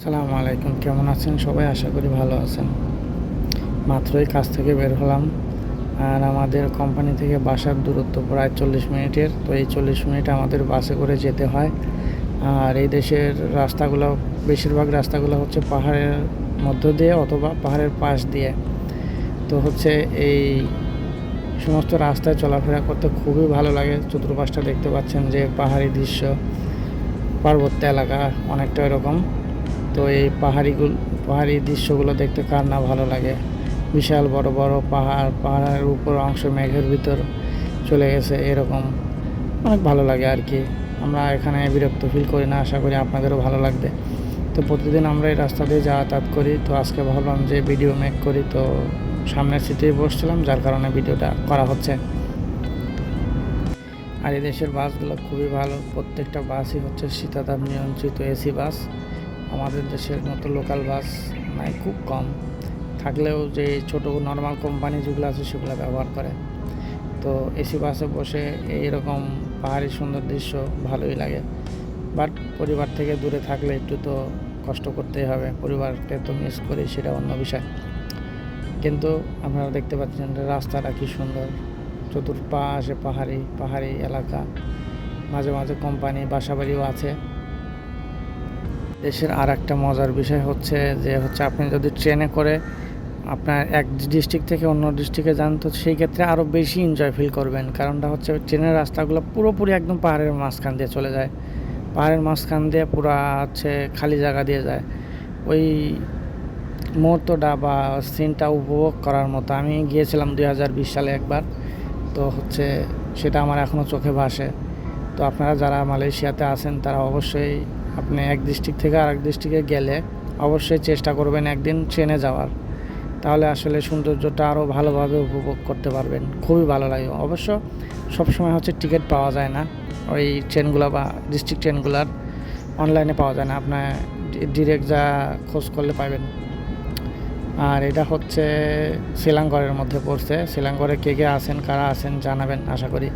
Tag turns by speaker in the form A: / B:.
A: আসসালামু আলাইকুম, কেমন আছেন সবাই? আশা করি ভালো আছেন। মাত্রই কাজ থেকে বের হলাম। আর আমাদের কোম্পানি থেকে বাসার দূরত্ব প্রায় 40 মিনিটের। তো এই 40 মিনিট আমাদের বাসে করে যেতে হয়। আর এই দেশের রাস্তাগুলো, বেশিরভাগ রাস্তাগুলো হচ্ছে পাহাড়ের মধ্য দিয়ে অথবা পাহাড়ের পাশ দিয়ে। তো হচ্ছে এই সমস্ত রাস্তায় চলাফেরা করতে খুবই ভালো লাগে। চতুর্পাশটা দেখতে পাচ্ছেন যে পাহাড়ি দৃশ্য, পার্বত্য এলাকা অনেকটা এরকম। তো এই পাহাড়ি দৃশ্যগুলো দেখতে কার না ভালো লাগে। বিশাল বড় বড় পাহাড়, পাহাড়ের উপর অংশ মেঘের ভিতর চলে গেছে, এরকম অনেক ভালো লাগে আর কি। আমরা এখানে বিরক্ত ফিল করি না, আশা করি আপনাদেরও ভালো লাগবে। তো প্রতিদিন আমরা এই রাস্তা দিয়ে যাতায়াত করি। তো আজকে ভাবলাম যে ভিডিও মেক করি, তো সামনের সিটেই বসছিলাম, যার কারণে ভিডিওটা করা হচ্ছে। আর এই দেশের বাসগুলো খুবই ভালো। প্রত্যেকটা বাসই হচ্ছে শীতাতাপ নিয়ন্ত্রিত এসি বাস। আমাদের দেশের মতো লোকাল বাস নাই, খুব কম। থাকলেও যে ছোটো নর্মাল কোম্পানি যেগুলো আছে সেগুলো ব্যবহার করে। তো এসি বাসে বসে এইরকম পাহাড়ি সুন্দর দৃশ্য ভালোই লাগে। বাট পরিবার থেকে দূরে থাকলে একটু তো কষ্ট করতেই হবে, পরিবারকে তো মিস করি, সেটা অন্য বিষয়। কিন্তু আপনারা দেখতে পাচ্ছেন যে রাস্তাটা কী সুন্দর, চতুর্পাশে পাহাড়ি পাহাড়ি এলাকা, মাঝে মাঝে কোম্পানি বাসাবাড়িও আছে। দেশের আর একটা মজার বিষয় হচ্ছে আপনি যদি ট্রেনে করে আপনার এক ডিস্ট্রিক্ট থেকে অন্য ডিস্ট্রিক্টে যান, তো সেই ক্ষেত্রে আরও বেশি এনজয় ফিল করবেন। কারণটা হচ্ছে ট্রেনের রাস্তাগুলো পুরোপুরি একদম পাহাড়ের মাঝখান দিয়ে চলে যায়। পাহাড়ের মাঝখান দিয়ে পুরা হচ্ছে খালি জায়গা দিয়ে যায়। ওই মুহূর্তটা বা সিনটা উপভোগ করার মতো। আমি গিয়েছিলাম 2020 সালে একবার। তো হচ্ছে সেটা আমার এখনও চোখে ভাসে। তো আপনারা যারা মালয়েশিয়াতে আছেন তারা অবশ্যই, আপনি এক ডিস্ট্রিক্ট থেকে আরেক ডিস্ট্রিক্টে গেলে অবশ্যই চেষ্টা করবেন একদিন ট্রেনে যাওয়ার। তাহলে আসলে সৌন্দর্যটা আরও ভালোভাবে উপভোগ করতে পারবেন, খুবই ভালো লাগে। অবশ্য সবসময় হচ্ছে টিকিট পাওয়া যায় না, ওই ট্রেনগুলো বা ডিস্ট্রিক্ট ট্রেনগুলার অনলাইনে পাওয়া যায় না, আপনার ডিরেক্ট যা খোঁজ করলে পাবেন। আর এটা হচ্ছে শিলাঙ্গরের মধ্যে পড়ছে। শিলাঙ্গরে কে কে আছেন, কারা আছেন জানাবেন আশা করি।